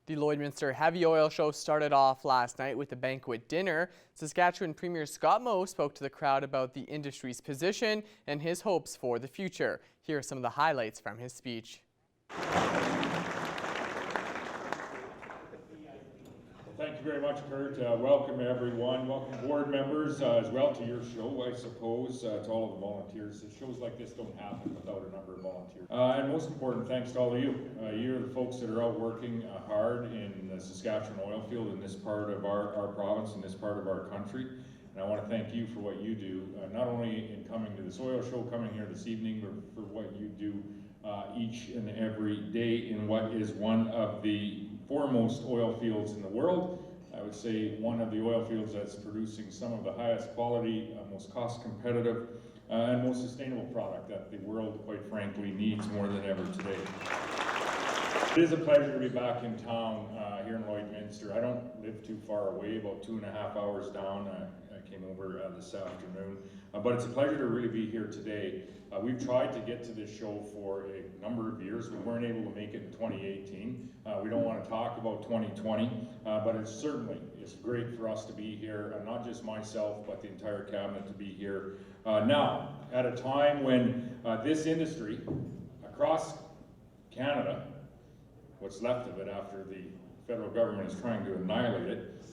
The Lloydminster Heavy Oil Show started off last night with a banquet dinner. Saskatchewan Premier Scott Moe spoke to the crowd about the industry's position and his hopes for the future. Here are some of the highlights from his speech. Thank you very much, Kurt. Welcome everyone. Welcome board members as well to your show, I suppose, to all of the volunteers. Shows like this don't happen without a number of volunteers. And most important, thanks to all of you. You're the folks that are out working hard in the Saskatchewan oil field in this part of our province, in this part of our country. And I want to thank you for what you do, not only in coming to this oil show, coming here this evening, but for what you do each and every day in what is one of the foremost oil fields in the world. I would say one of the oil fields that's producing some of the highest quality, most cost competitive, and most sustainable product that the world, quite frankly, needs more than ever today. It is a pleasure to be back in town here in Lloydminster. I don't live too far away, about 2.5 hours down. I came over this afternoon, but it's a pleasure to really be here today. We've tried to get to this show for a number of years. We weren't able to make it in 2018. We don't want to talk about 2020, but it certainly is great for us to be here, not just myself, but the entire cabinet to be here now, at a time when this industry across Canada, what's left of it after the federal government is trying to annihilate it,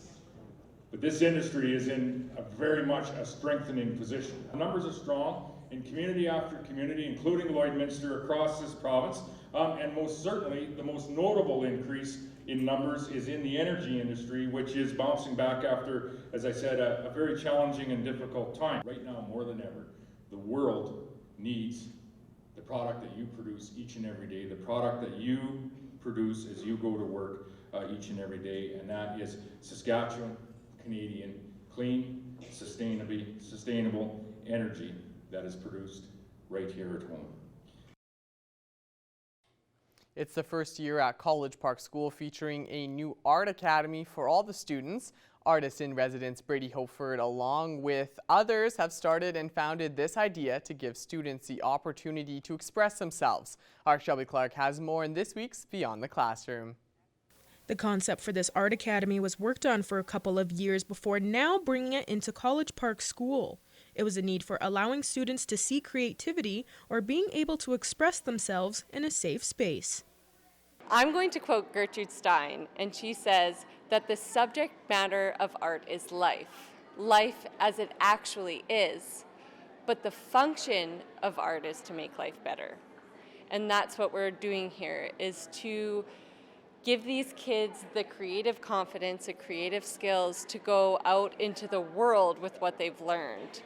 but this industry is in very much a strengthening position. The numbers are strong in community after community, including Lloydminster across this province, and most certainly the most notable increase in numbers is in the energy industry, which is bouncing back after, as I said, a very challenging and difficult time. Right now, more than ever, the world needs the product that you produce each and every day, the product that you produce as you go to work each and every day, and that is Saskatchewan Canadian clean, sustainable energy that is produced right here at home. It's the first year at College Park School featuring a new art academy for all the students. Artist in residence Brady Hopeford, along with others, have started and founded this idea to give students the opportunity to express themselves. Our Shelby Clark has more in this week's Beyond the Classroom. The concept for this art academy was worked on for a couple of years before now bringing it into College Park School. It was a need for allowing students to see creativity or being able to express themselves in a safe space. I'm going to quote Gertrude Stein, and she says that the subject matter of art is life as it actually is, but the function of art is to make life better. And that's what we're doing here, is to give these kids the creative confidence, the creative skills to go out into the world with what they've learned.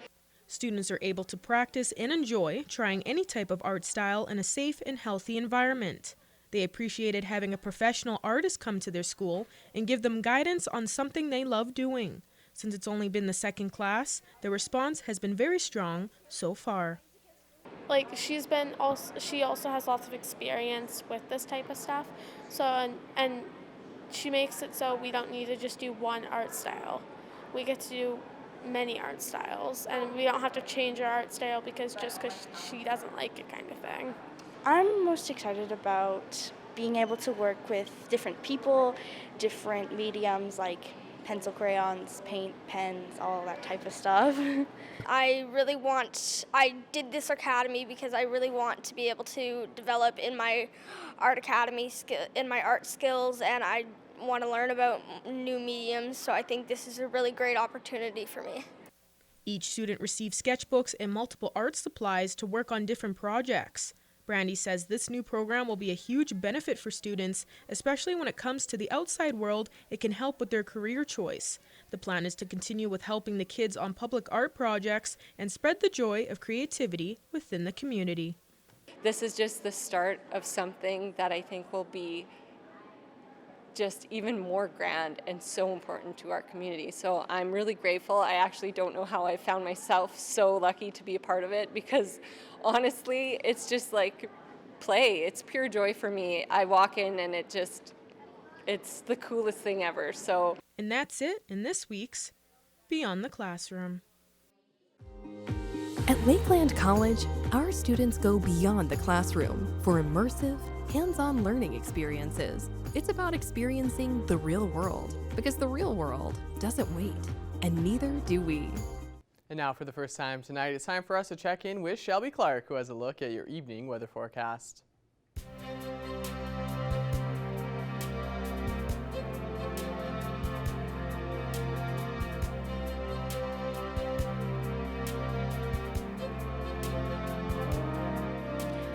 Students are able to practice and enjoy trying any type of art style in a safe and healthy environment. They appreciated having a professional artist come to their school and give them guidance on something they love doing. Since it's only been the second class, the response has been very strong so far. She also has lots of experience with this type of stuff. So and she makes it so we don't need to just do one art style. We get to do many art styles, and we don't have to change our art style because she doesn't like it, kind of thing. I'm most excited about being able to work with different people, different mediums like pencil, crayons, paint, pens, all that type of stuff. I did this academy because I really want to be able to develop in my art academy in my art skills, and I want to learn about new mediums, so I think this is a really great opportunity for me. Each student received sketchbooks and multiple art supplies to work on different projects. Brandy says this new program will be a huge benefit for students, especially when it comes to the outside world. It can help with their career choice. The plan is to continue with helping the kids on public art projects and spread the joy of creativity within the community. This is just the start of something that I think will be just even more grand and so important to our community. So I'm really grateful. I actually don't know how I found myself so lucky to be a part of it, because honestly, it's just like play. It's pure joy for me. I walk in and it's the coolest thing ever. And that's it in this week's Beyond the Classroom. At Lakeland College, our students go beyond the classroom for immersive, hands-on learning experiences. It's about experiencing the real world, because the real world doesn't wait, and neither do we. And now for the first time tonight, it's time for us to check in with Shelby Clark, who has a look at your evening weather forecast.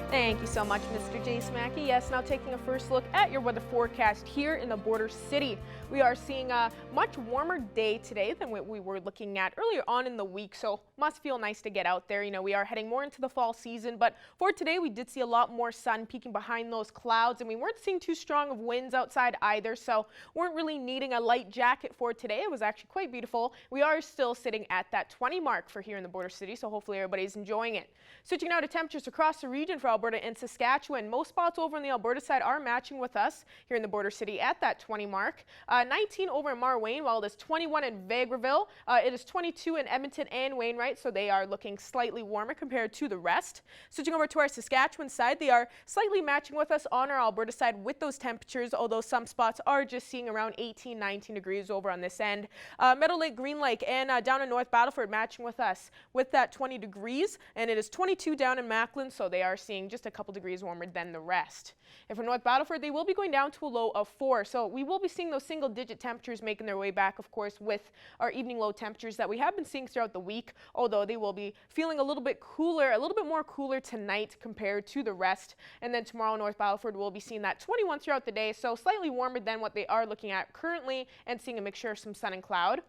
Thank you so much, Mr. J. Smacky. Yes, now taking a first look at your weather forecast here in the border city. We are seeing a much warmer day today than what we were looking at earlier on in the week, so must feel nice to get out there. You know, we are heading more into the fall season, but for today we did see a lot more sun peeking behind those clouds, and we weren't seeing too strong of winds outside either, so weren't really needing a light jacket for today. It was actually quite beautiful. We are still sitting at that 20 mark for here in the border city, so hopefully everybody's enjoying it. Switching now to temperatures across the region for Alberta and Saskatchewan. Most spots over on the Alberta side are matching with us here in the border city at that 20 mark. 19 over in Marwayne, while it is 21 in Vegreville. It is 22 in Edmonton and Wainwright, so they are looking slightly warmer compared to the rest. Switching over to our Saskatchewan side, they are slightly matching with us on our Alberta side with those temperatures, although some spots are just seeing around 18, 19 degrees over on this end. Meadow Lake, Green Lake, and down in North Battleford matching with us with that 20 degrees, and it is 22 down in Macklin, so they are seeing just a couple degrees warmer than the rest. And for North Battleford, they will be going down to a low of 4, so we will be seeing those single-digit temperatures making their way back, of course, with our evening low temperatures that we have been seeing throughout the week, although they will be feeling a little bit cooler, a little bit more cooler tonight compared to the rest. And then tomorrow, North Battleford will be seeing that 21 throughout the day, so slightly warmer than what they are looking at currently, and seeing a mixture of some sun and cloud.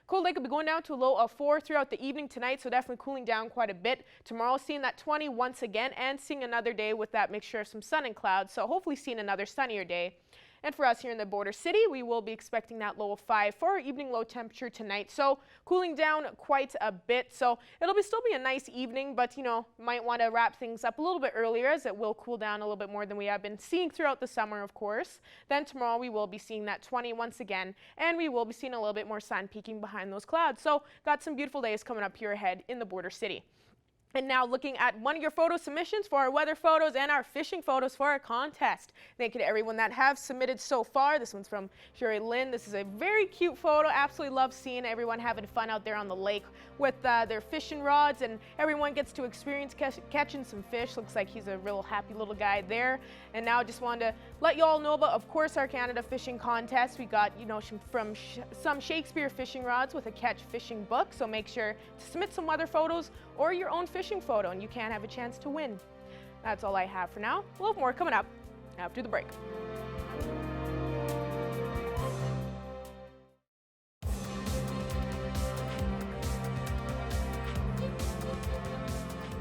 Cold Lake will be going down to a low of 4 throughout the evening tonight, so definitely cooling down quite a bit. Tomorrow seeing that 20 once again, and seeing another day with that mixture of some sun and clouds, so hopefully seeing another sunnier day. And for us here in the border city, we will be expecting that low of 5 for our evening low temperature tonight. So cooling down quite a bit. So it'll still be a nice evening, but you know, might want to wrap things up a little bit earlier as it will cool down a little bit more than we have been seeing throughout the summer, of course. Then tomorrow we will be seeing that 20 once again, and we will be seeing a little bit more sun peeking behind those clouds. So got some beautiful days coming up here ahead in the border city. And now looking at one of your photo submissions for our weather photos and our fishing photos for our contest. Thank you to everyone that have submitted so far. This one's from Sherry Lynn. This is a very cute photo. Absolutely love seeing everyone having fun out there on the lake with their fishing rods, and everyone gets to experience catching some fish. Looks like he's a real happy little guy there. And now just wanted to let you all know about, of course, our Canada fishing contest. We got, you know, some Shakespeare fishing rods with a catch fishing book. So make sure to submit some weather photos or your own fishing photo, and you can have a chance to win. That's all I have for now. We'll have more coming up after the break.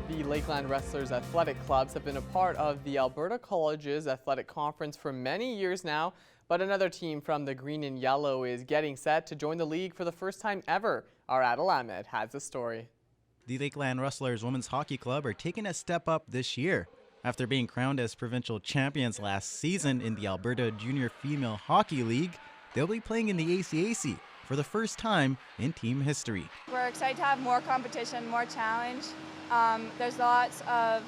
The Lakeland Wrestlers Athletic Clubs have been a part of the Alberta Colleges Athletic Conference for many years now, but another team from the green and yellow is getting set to join the league for the first time ever. Our Adil Ahmed has the story. The Lakeland Wrestlers Women's Hockey Club are taking a step up this year. After being crowned as provincial champions last season in the Alberta Junior Female Hockey League, they'll be playing in the ACAC for the first time in team history. We're excited to have more competition, more challenge. There's lots of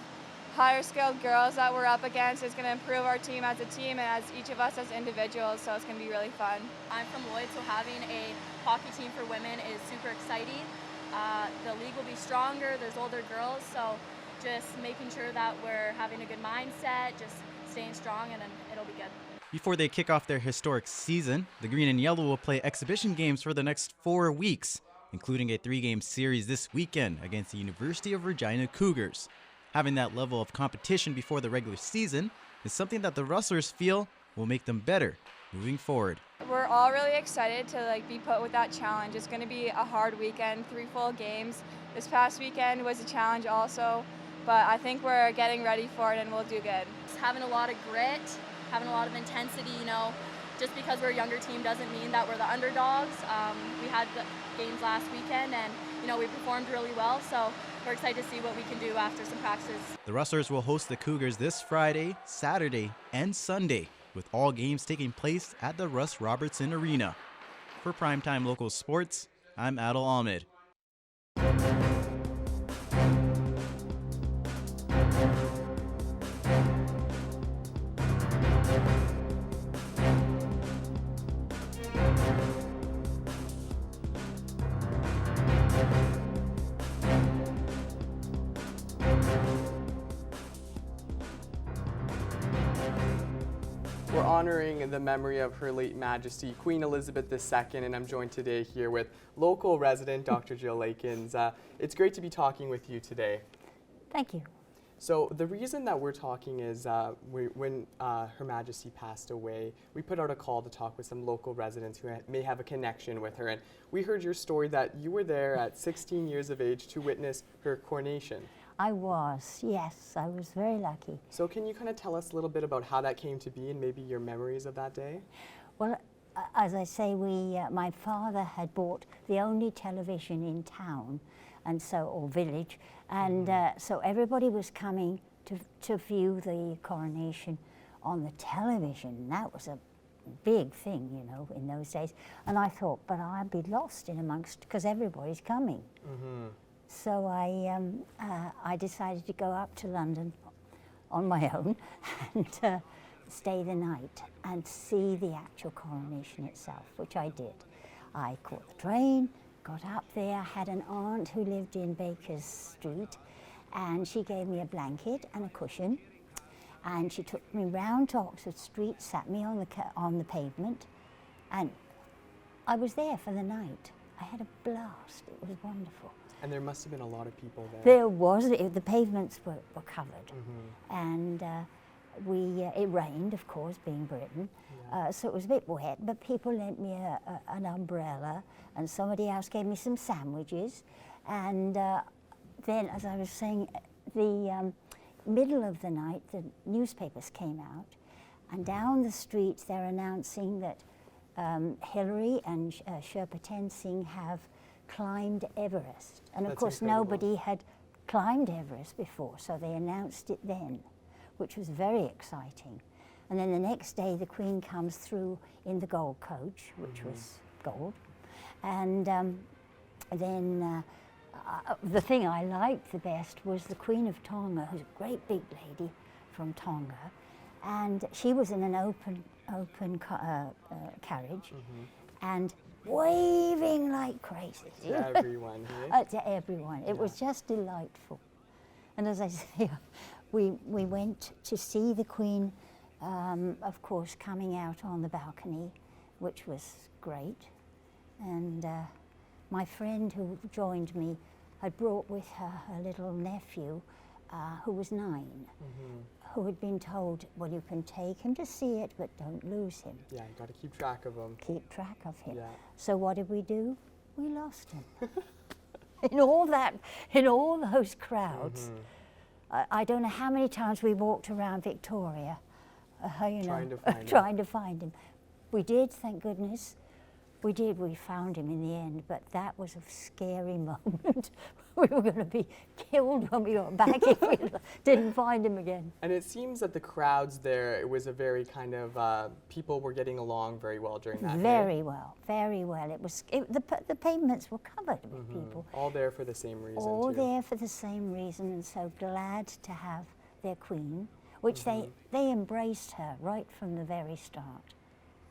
higher skilled girls that we're up against. It's going to improve our team as a team and as each of us as individuals, so it's going to be really fun. I'm from Lloyd, so having a hockey team for women is super exciting. The league will be stronger, there's older girls, so just making sure that we're having a good mindset, just staying strong, and then it'll be good. Before they kick off their historic season, the green and yellow will play exhibition games for the next 4 weeks, including a 3-game series this weekend against the University of Regina Cougars. Having that level of competition before the regular season is something that the Rustlers feel will make them better moving forward. We're all really excited to be put with that challenge. It's going to be a hard weekend, 3 full games. This past weekend was a challenge also, but I think we're getting ready for it and we'll do good. Just having a lot of grit, having a lot of intensity, you know. Just because we're a younger team doesn't mean that we're the underdogs. We had the games last weekend and, you know, we performed really well, so we're excited to see what we can do after some practices. The Rustlers will host the Cougars this Friday, Saturday, and Sunday, with all games taking place at the Russ Robertson Arena. For Primetime Local Sports, I'm Adil Ahmed. honoring the memory of Her late Majesty Queen Elizabeth II, and I'm joined today here with local resident Dr. Jill Lakins. It's great to be talking with you today. Thank you. So the reason that we're talking is when Her Majesty passed away, we put out a call to talk with some local residents who may have a connection with her. And we heard your story that you were there at 16 years of age to witness her coronation. I was, yes, I was very lucky. So can you kind of tell us a little bit about how that came to be and maybe your memories of that day? Well, as I say, my father had bought the only television in town, and so, or village, and so everybody was coming to view the coronation on the television. That was a big thing, you know, in those days. And I thought, but I'd be lost in amongst, because everybody's coming. So I decided to go up to London on my own and stay the night and see the actual coronation itself, which I did. I caught the train, got up there, had an aunt who lived in Baker's Street, and she gave me a blanket and a cushion, and she took me round to Oxford Street, sat me on the pavement, and I was there for the night. I had a blast. It was wonderful. And there must have been a lot of people there. There was. The pavements were covered, and it rained, of course, being Britain, so it was a bit wet, but people lent me an umbrella, and somebody else gave me some sandwiches, and then, as I was saying, the middle of the night, the newspapers came out, and down the street they're announcing that Hillary and Sherpa Tenzing have climbed Everest. And of course nobody had climbed Everest before, so they announced it then, which was very exciting. And then the next day the Queen comes through in the gold coach, which was gold. And then the thing I liked the best was the Queen of Tonga, who's a great big lady from Tonga, and she was in an open carriage, and waving like crazy. To everyone here. To everyone. It was just delightful. And as I say, we went to see the Queen, of course, coming out on the balcony, which was great. And my friend who joined me had brought with her her little nephew, who was 9, who had been told, well, you can take him to see it, but don't lose him. Yeah, you got to keep track of him. Keep track of him. Yeah. So what did we do? We lost him. in all those crowds. I don't know how many times we walked around Victoria, trying to find him. We did, thank goodness. We did, we found him in the end, but that was a scary moment. We were going to be killed when we got back if we didn't find him again. And it seems that the crowds there, it was a very kind of, people were getting along very well during that Very well, very well. The pavements were covered with people. All there for the same reason, All there for the same reason, and so glad to have their Queen, which they embraced her right from the very start.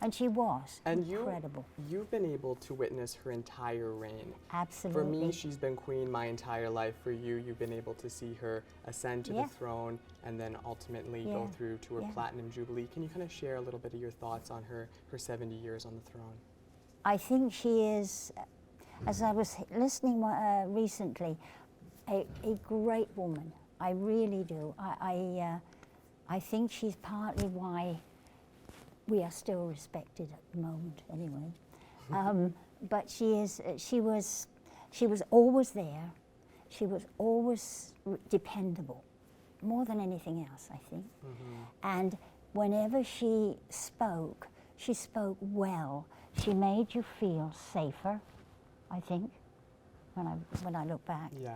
And she was incredible. You've been able to witness her entire reign. Absolutely. For me, she's been queen my entire life. For you, you've been able to see her ascend to the throne and then ultimately go through to her Platinum Jubilee. Can you kind of share a little bit of your thoughts on her 70 years on the throne? I think she is, as I was listening recently, a great woman. I really do. I think she's partly why we are still respected at the moment, anyway. But she was always there. She was always dependable, more than anything else, I think. And whenever she spoke well. She made you feel safer, I think, when I look back. Yeah.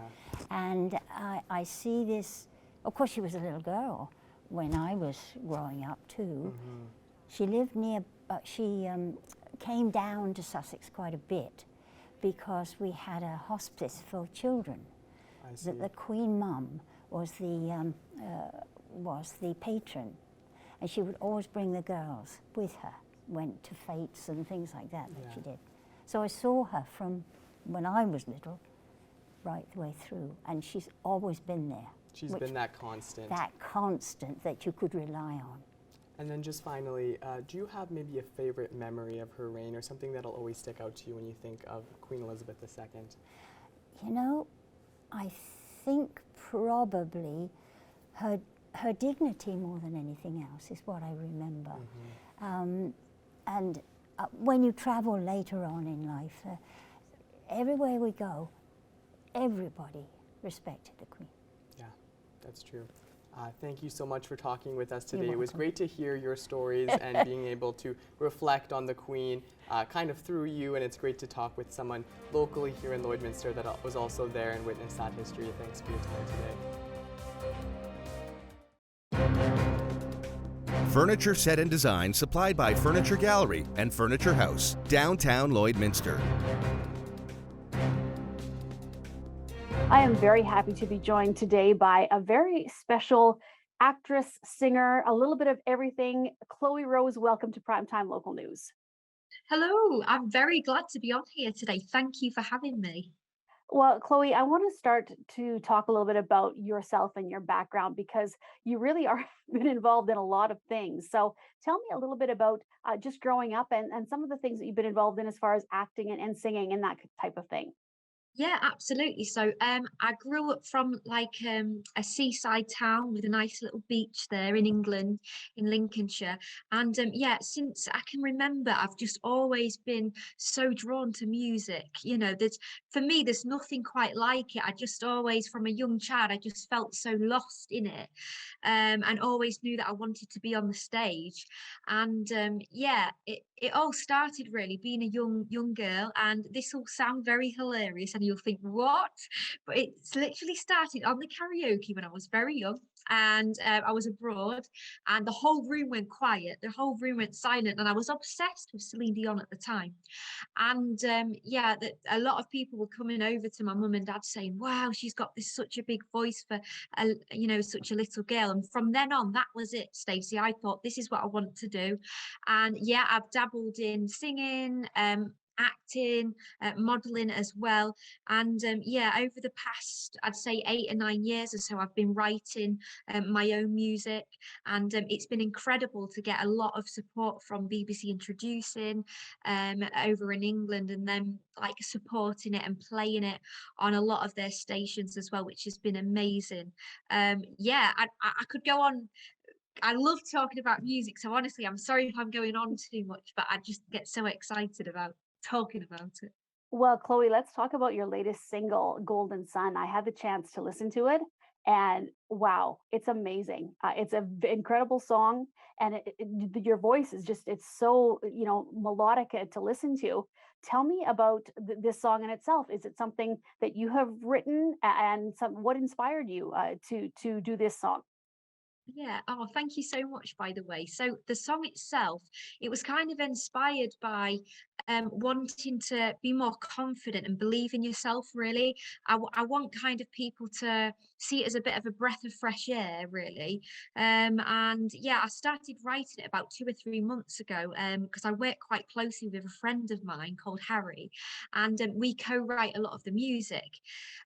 And I see this. Of course, she was a little girl when I was growing up too. She lived near, she came down to Sussex quite a bit because we had a hospice for children. I see. The Queen Mum was the patron, and she would always bring the girls with her, went to fetes and things like that she did. So I saw her from when I was little right the way through, and she's always been there. She's been that constant. That constant that you could rely on. And then just finally, do you have maybe a favorite memory of her reign or something that'll always stick out to you when you think of Queen Elizabeth II? You know, I think probably her dignity more than anything else is what I remember. And when you travel later on in life, everywhere we go, everybody respected the Queen. Yeah, that's true. Thank you so much for talking with us You're today. It was welcome. great to hear your stories and being able to reflect on the Queen kind of through you, and it's great to talk with someone locally here in Lloydminster that was also there and witnessed that history. Thanks for your time today. Furniture set and design supplied by Furniture Gallery and Furniture House, downtown Lloydminster. I am very happy to be joined today by a very special actress, singer, a little bit of everything. Chloe Rose, welcome to Primetime Local News. Hello, I'm very glad to be on here today. Thank you for having me. Well, Chloe, I want to start to talk a little bit about yourself and your background because you really are been involved in a lot of things. So tell me a little bit about just growing up and some of the things that you've been involved in as far as acting and singing and that type of thing. Yeah, absolutely. So, I grew up from a seaside town with a nice little beach there in England, in Lincolnshire. And yeah, since I can remember, I've just always been so drawn to music. You know, for me, there's nothing quite like it. I just always, from a young child, I just felt so lost in it, and always knew that I wanted to be on the stage. And yeah, it all started really being a young girl, and this will sound very hilarious and you'll think what, but it's literally started on the karaoke when I was very young, and I was abroad and the whole room went quiet, the whole room went silent, and I was obsessed with Celine Dion at the time. And yeah, that a lot of people were coming over to my mum and dad saying, wow, she's got this such a big voice for such a little girl. And from then on, that was it, Stacey. I thought this is what I want to do. And yeah, I've dabbled in singing, acting, modeling as well. And yeah, over the past, I'd say 8 or 9 years or so, I've been writing my own music. And it's been incredible to get a lot of support from BBC Introducing over in England, and then like supporting it and playing it on a lot of their stations as well, which has been amazing. Yeah, I could go on. I love talking about music, so honestly, I'm sorry if I'm going on too much, but I just get so excited about talking about it. Well, Chloe, let's talk about your latest single, Golden Sun. I had the chance to listen to it, and wow, it's amazing. It's an incredible song, and your voice is just—it's so melodic to listen to. Tell me about this song in itself. Is it something that you have written, and what inspired you to do this song? Yeah. Oh, thank you so much, by the way. So the song itself, it was kind of inspired by wanting to be more confident and believe in yourself, really. I want kind of people to see it as a bit of a breath of fresh air, really. And yeah, I started writing it about 2 or 3 months ago because I work quite closely with a friend of mine called Harry, and we co-write a lot of the music.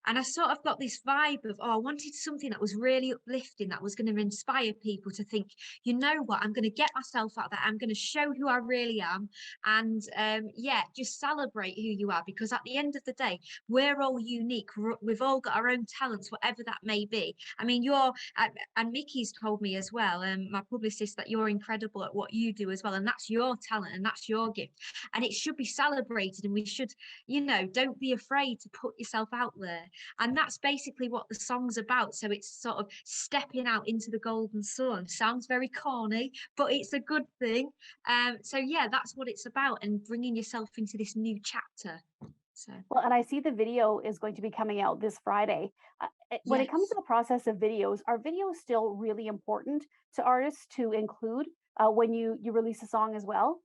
And I sort of got this vibe of, oh, I wanted something that was really uplifting, that was going to inspire people to think, you know what, I'm going to get myself out there, I'm going to show who I really am, and yeah, just celebrate who you are, because at the end of the day, we're all unique. We've all got our own talents, whatever that may be. I mean, and Mickey's told me as well, my publicist, that you're incredible at what you do as well, and that's your talent and that's your gift, and it should be celebrated, and we should, don't be afraid to put yourself out there. And that's basically what the song's about. So it's sort of stepping out into the golden sun. Sounds very corny, but it's a good thing. So yeah, that's what it's about, and bringing yourself into this new chapter. So Well, and I see the video is going to be coming out this Friday. When it comes yes. to the process of videos, are videos still really important to artists to include when you release a song as well?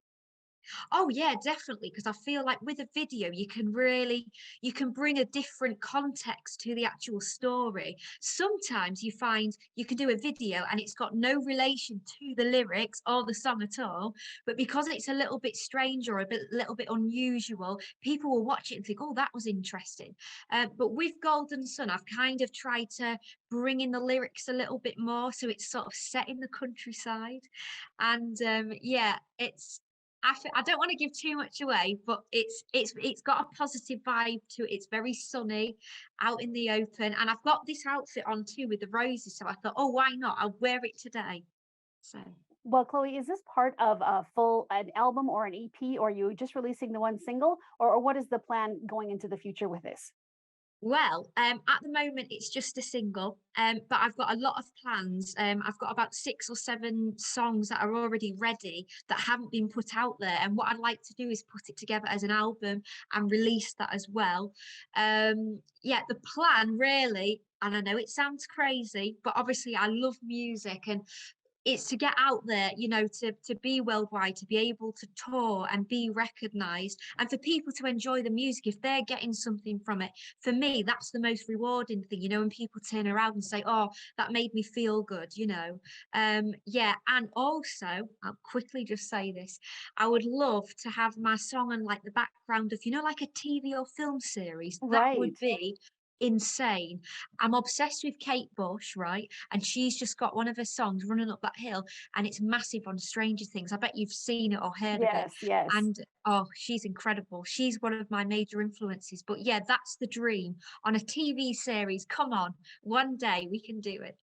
Oh yeah, definitely. Because I feel like with a video, you can bring a different context to the actual story. Sometimes you find you can do a video and it's got no relation to the lyrics or the song at all, but because it's a little bit strange or little bit unusual, people will watch it and think, "Oh, that was interesting." But with Golden Sun, I've kind of tried to bring in the lyrics a little bit more, so it's sort of set in the countryside, and yeah, I don't want to give too much away, but it's got a positive vibe to it. It's very sunny, out in the open, and I've got this outfit on too with the roses. So I thought, oh, why not? I'll wear it today. So Well, Chloe, is this part of an album or an EP, or are you just releasing the one single, or what is the plan going into the future with this? well, at the moment it's just a single, but I've got a lot of plans. I've got about 6 or 7 songs that are already ready that haven't been put out there. And what I'd like to do is put it together as an album and release that as well. Yeah, the plan really, and I know it sounds crazy, but obviously I love music and it's to get out there, to be worldwide, to be able to tour and be recognized, and for people to enjoy the music if they're getting something from it. For me, that's the most rewarding thing, when people turn around and say, "Oh, that made me feel good." Yeah, and also, I'll quickly just say this: I would love to have my song on like the background of, like a TV or film series. That Right. would be insane. I'm obsessed with Kate Bush, right? And she's just got one of her songs, Running Up That Hill, and it's massive on Stranger Things. I bet you've seen it or heard of it. Yes, yes. And oh, she's incredible. She's one of my major influences. But yeah, that's the dream on a TV series. Come on, one day we can do it.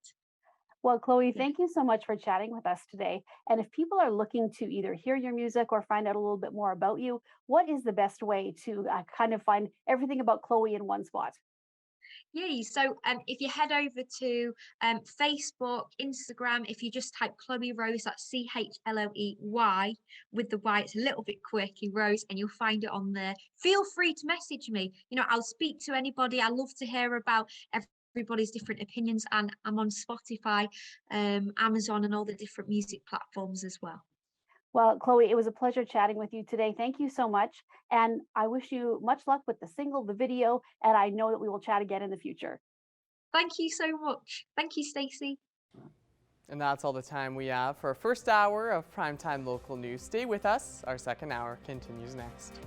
Well, Chloe, Yeah. thank you so much for chatting with us today. And if people are looking to either hear your music or find out a little bit more about you, what is the best way to kind of find everything about Chloe in one spot? Yeah, so if you head over to Facebook, Instagram, if you just type Chloe Rose, that's CHLOEY with the Y, it's a little bit quirky, Rose, and you'll find it on there. Feel free to message me. I'll speak to anybody. I love to hear about everybody's different opinions, and I'm on Spotify, Amazon, and all the different music platforms as well. Well, Chloe, it was a pleasure chatting with you today. Thank you so much. And I wish you much luck with the single, the video, and I know that we will chat again in the future. Thank you so much. Thank you, Stacey. And that's all the time we have for our first hour of Primetime Local News. Stay with us. Our second hour continues next.